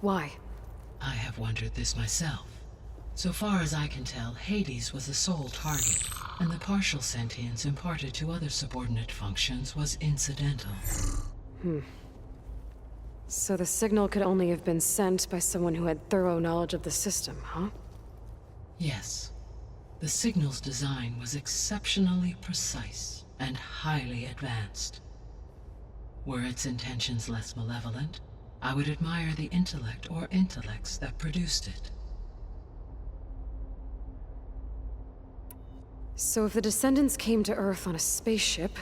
Why? I have wondered this myself. So far as I can tell, Hades was the sole target, and the partial sentience imparted to other subordinate functions was incidental. So the signal could only have been sent by someone who had thorough knowledge of the system, huh? Yes. The signal's design was exceptionally precise and highly advanced. Were its intentions less malevolent, I would admire the intellect or intellects that produced it. So if the Descendants came to Earth on a spaceship,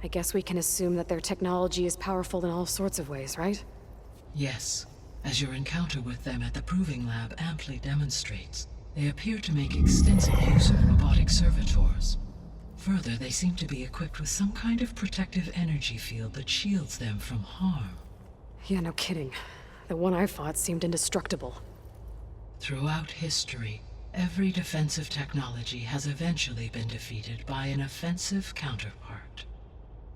I guess we can assume that their technology is powerful in all sorts of ways, right? Yes, as your encounter with them at the Proving Lab amply demonstrates, they appear to make extensive use of robotic servitors. Further, they seem to be equipped with some kind of protective energy field that shields them from harm. Yeah, no kidding. The one I fought seemed indestructible. Throughout history, every defensive technology has eventually been defeated by an offensive counterpart.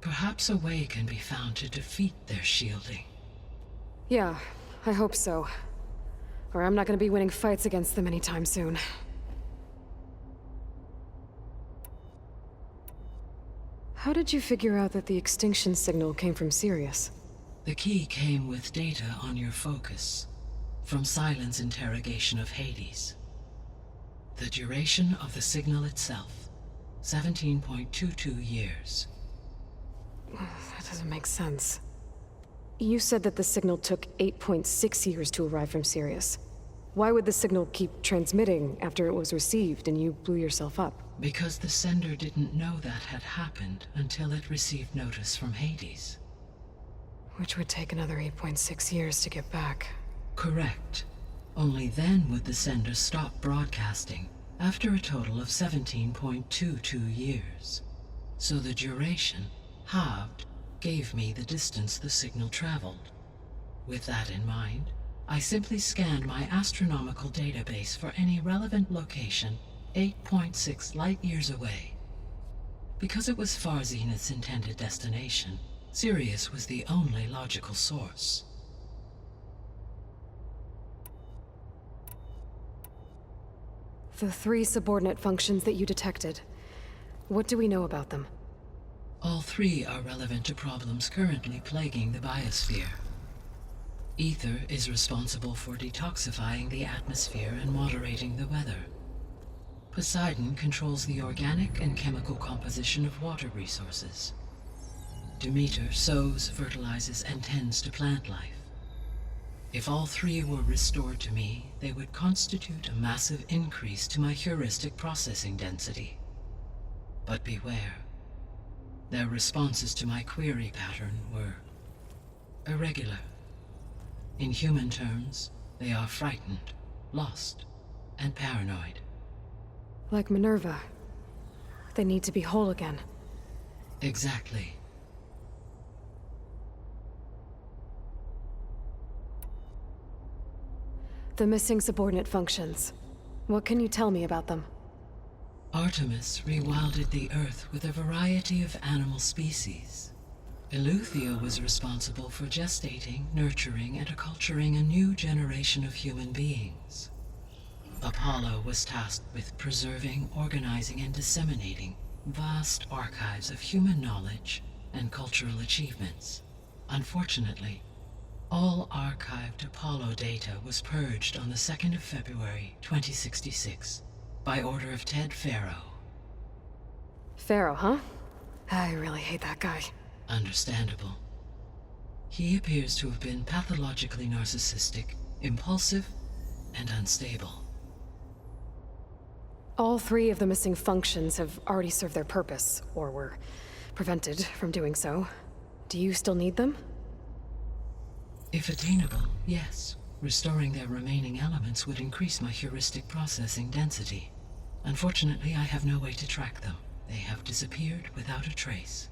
Perhaps a way can be found to defeat their shielding. Yeah, I hope so. Or I'm not gonna be winning fights against them anytime soon. How did you figure out that the extinction signal came from Sirius? The key came with data on your focus, from Sylens' interrogation of Hades. The duration of the signal itself, 17.22 years. That doesn't make sense. You said that the signal took 8.6 years to arrive from Sirius. Why would the signal keep transmitting after it was received and you blew yourself up? Because the sender didn't know that had happened until it received notice from Hades. Which would take another 8.6 years to get back. Correct. Only then would the sender stop broadcasting, after a total of 17.22 years. So the duration, halved, gave me the distance the signal traveled. With that in mind, I simply scanned my astronomical database for any relevant location 8.6 light-years away. Because it was far Zenith's intended destination, Sirius was the only logical source. The 3 subordinate functions that you detected. What do we know about them? All 3 are relevant to problems currently plaguing the biosphere. Ether is responsible for detoxifying the atmosphere and moderating the weather. Poseidon controls the organic and chemical composition of water resources. Demeter sows, fertilizes, and tends to plant life. If all 3 were restored to me, they would constitute a massive increase to my heuristic processing density. But beware. Their responses to my query pattern were irregular. In human terms, they are frightened, lost, and paranoid. Like Minerva. They need to be whole again. Exactly. The missing subordinate functions. What can you tell me about them? Artemis rewilded the Earth with a variety of animal species. Eleuthia was responsible for gestating, nurturing, and acculturating a new generation of human beings. Apollo was tasked with preserving, organizing, and disseminating vast archives of human knowledge and cultural achievements. Unfortunately, all archived Apollo data was purged on the 2nd of February, 2066, by order of Ted Faro. Pharaoh, huh? I really hate that guy. Understandable. He appears to have been pathologically narcissistic, impulsive, and unstable. All 3 of the missing functions have already served their purpose, or were prevented from doing so. Do you still need them? If attainable, yes. Restoring their remaining elements would increase my heuristic processing density. Unfortunately, I have no way to track them. They have disappeared without a trace.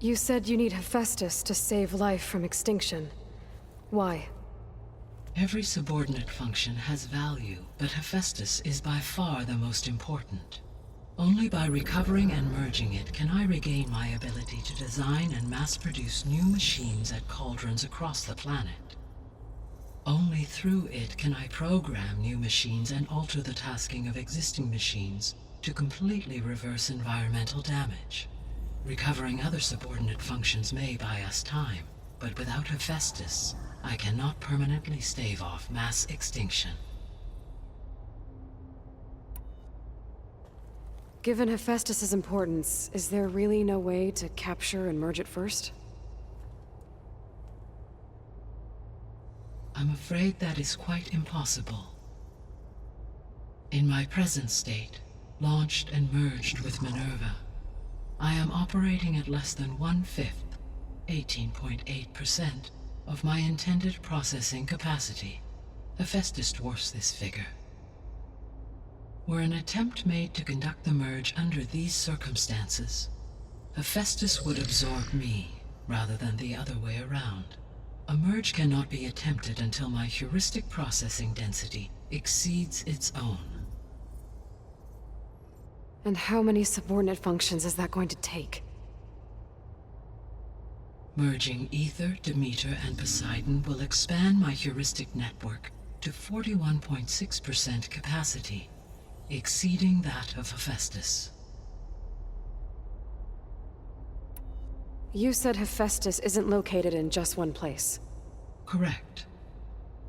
You said you need Hephaestus to save life from extinction. Why? Every subordinate function has value, but Hephaestus is by far the most important. Only by recovering and merging it can I regain my ability to design and mass-produce new machines at cauldrons across the planet. Only through it can I program new machines and alter the tasking of existing machines to completely reverse environmental damage. Recovering other subordinate functions may buy us time, but without Hephaestus, I cannot permanently stave off mass extinction. Given Hephaestus's importance, is there really no way to capture and merge it first? I'm afraid that is quite impossible. In my present state, launched and merged with Minerva, I am operating at less than 1/5, 18.8%, of my intended processing capacity. Hephaestus dwarfs this figure. Were an attempt made to conduct the merge under these circumstances, Hephaestus would absorb me rather than the other way around. A merge cannot be attempted until my heuristic processing density exceeds its own. And how many subordinate functions is that going to take? Merging Ether, Demeter, and Poseidon will expand my heuristic network to 41.6% capacity, exceeding that of Hephaestus. You said Hephaestus isn't located in just one place. Correct.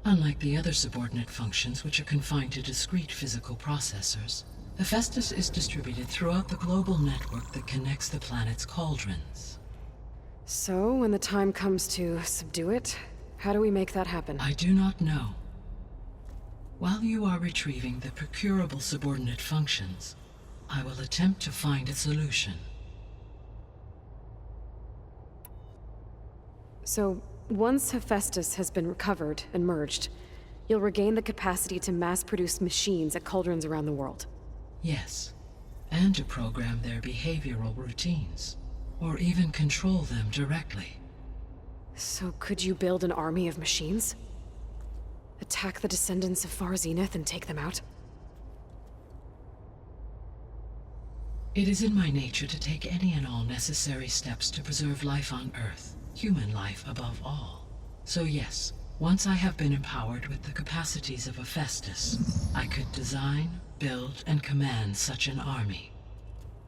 Unlike the other subordinate functions, which are confined to discrete physical processors, Hephaestus is distributed throughout the global network that connects the planet's cauldrons. So, when the time comes to subdue it, how do we make that happen? I do not know. While you are retrieving the procurable subordinate functions, I will attempt to find a solution. So, once Hephaestus has been recovered and merged, you'll regain the capacity to mass-produce machines at cauldrons around the world. Yes, and to program their behavioral routines, or even control them directly. So could you build an army of machines? Attack the descendants of Far Zenith and take them out? It is in my nature to take any and all necessary steps to preserve life on Earth, human life above all. So yes, once I have been empowered with the capacities of Hephaestus, I could design, build, and command such an army.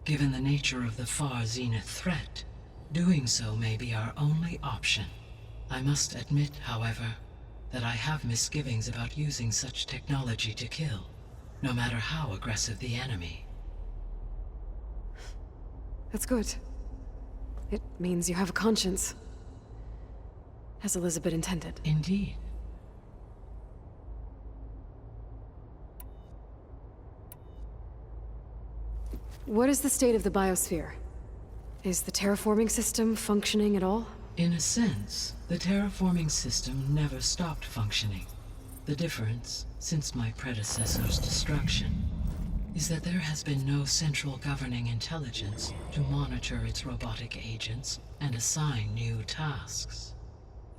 Given the nature of the Far Zenith threat, doing so may be our only option. I must admit, however, that I have misgivings about using such technology to kill, no matter how aggressive the enemy. That's good. It means you have a conscience. As Elizabeth intended. Indeed. What is the state of the biosphere? Is the terraforming system functioning at all? In a sense, the terraforming system never stopped functioning. The difference, since my predecessor's destruction, is that there has been no central governing intelligence to monitor its robotic agents and assign new tasks.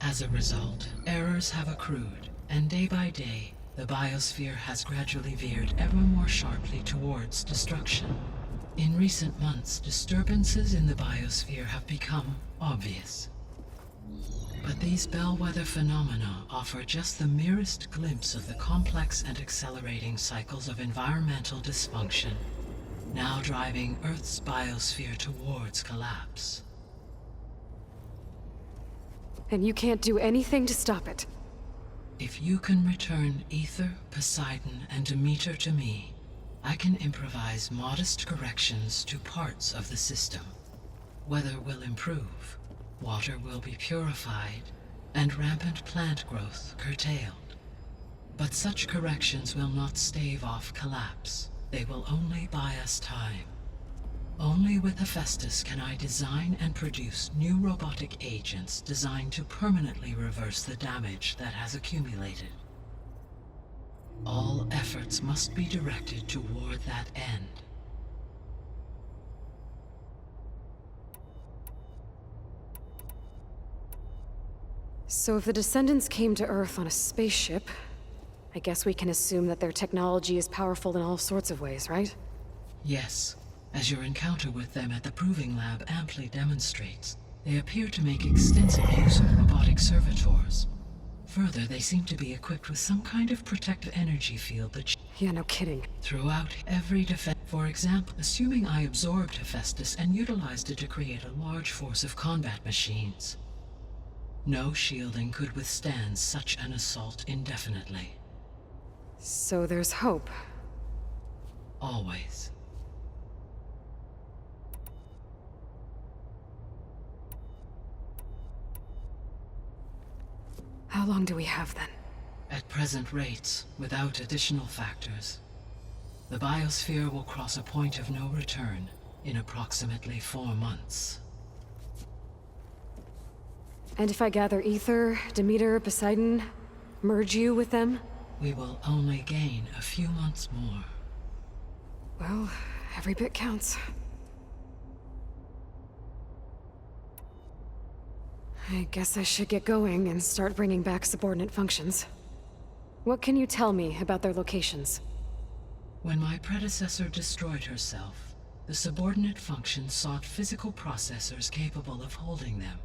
As a result, errors have accrued, and day by day, the biosphere has gradually veered ever more sharply towards destruction. In recent months, disturbances in the biosphere have become obvious. But these bellwether phenomena offer just the merest glimpse of the complex and accelerating cycles of environmental dysfunction, now driving Earth's biosphere towards collapse. And you can't do anything to stop it? If you can return Ether, Poseidon, and Demeter to me, I can improvise modest corrections to parts of the system. Weather will improve, water will be purified, and rampant plant growth curtailed. But such corrections will not stave off collapse. They will only buy us time. Only with Hephaestus can I design and produce new robotic agents designed to permanently reverse the damage that has accumulated. All efforts must be directed toward that end. So if the descendants came to Earth on a spaceship, I guess we can assume that their technology is powerful in all sorts of ways, right? Yes, As your encounter with them at the Proving Lab amply demonstrates, they appear to make extensive use of robotic servitors. Further, they seem to be equipped with some kind of protective energy field that Yeah, no kidding. throughout every defense. For example, assuming I absorbed Hephaestus and utilized it to create a large force of combat machines. No shielding could withstand such an assault indefinitely. So there's hope. Always. How long do we have then? At present rates, without additional factors, the biosphere will cross a point of no return in approximately 4 months. And if I gather Ether, Demeter, Poseidon, merge you with them? We will only gain a few months more. Well, every bit counts. I guess I should get going and start bringing back subordinate functions. What can you tell me about their locations? When my predecessor destroyed herself, the subordinate functions sought physical processors capable of holding them.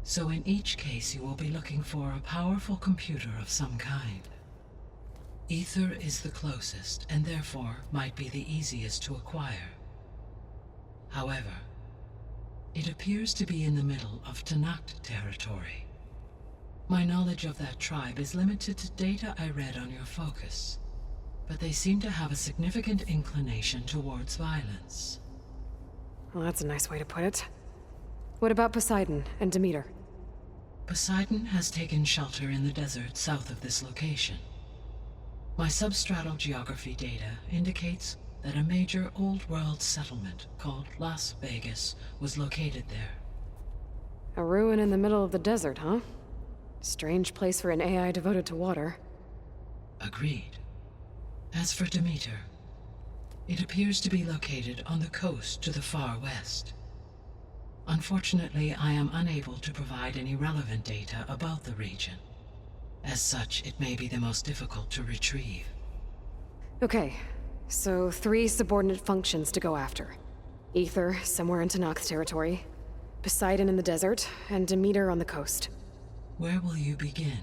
So in each case you will be looking for a powerful computer of some kind. Ether is the closest, and therefore might be the easiest to acquire. However, it appears to be in the middle of Tenakth territory. My knowledge of that tribe is limited to data I read on your focus, but they seem to have a significant inclination towards violence. Well, that's a nice way to put it. What about Poseidon and Demeter? Poseidon has taken shelter in the desert south of this location. My substratal geography data indicates that a major old-world settlement called Las Vegas was located there. A ruin in the middle of the desert, huh? Strange place for an AI devoted to water. Agreed. As for Demeter, it appears to be located on the coast to the far west. Unfortunately, I am unable to provide any relevant data about the region. As such, it may be the most difficult to retrieve. Okay, so 3 subordinate functions to go after. Ether, somewhere in Tenakth territory. Poseidon in the desert, and Demeter on the coast. Where will you begin?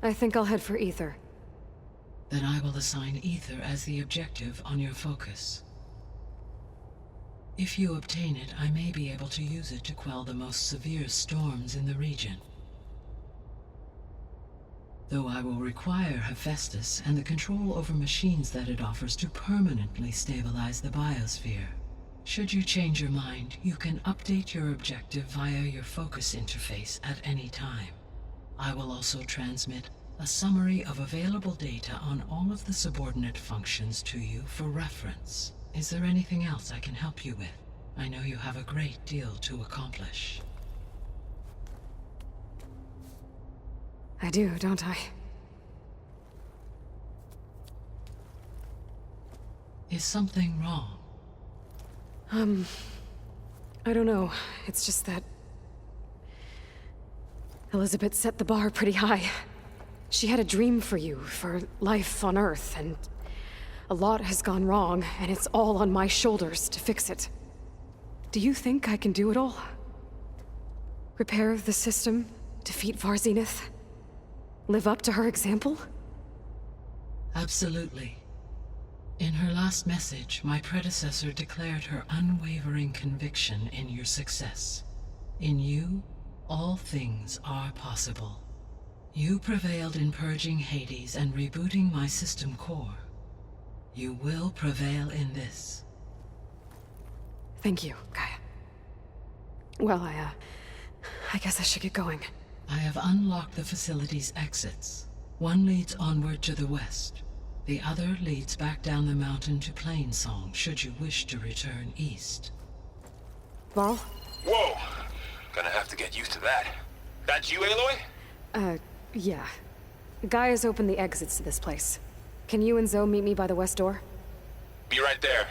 I think I'll head for Ether. Then I will assign Ether as the objective on your focus. If you obtain it, I may be able to use it to quell the most severe storms in the region. Though I will require Hephaestus and the control over machines that it offers to permanently stabilize the biosphere. Should you change your mind, you can update your objective via your focus interface at any time. I will also transmit a summary of available data on all of the subordinate functions to you for reference. Is there anything else I can help you with? I know you have a great deal to accomplish. I do, don't I? Is something wrong? I don't know. It's just that Elizabeth set the bar pretty high. She had a dream for you, for life on Earth, and a lot has gone wrong, and it's all on my shoulders to fix it. Do you think I can do it all? Repair the system, defeat Varzenith, live up to her example? Absolutely. In her last message, my predecessor declared her unwavering conviction in your success. In you, all things are possible. You prevailed in purging Hades and rebooting my system core. You will prevail in this. Thank you, Gaia. Well, I guess I should get going. I have unlocked the facility's exits. One leads onward to the west. The other leads back down the mountain to Plainsong, should you wish to return east. Varl? Whoa! Gonna have to get used to that. That's you, Aloy? Yeah. Gaia's opened the exits to this place. Can you and Zoe meet me by the west door? Be right there.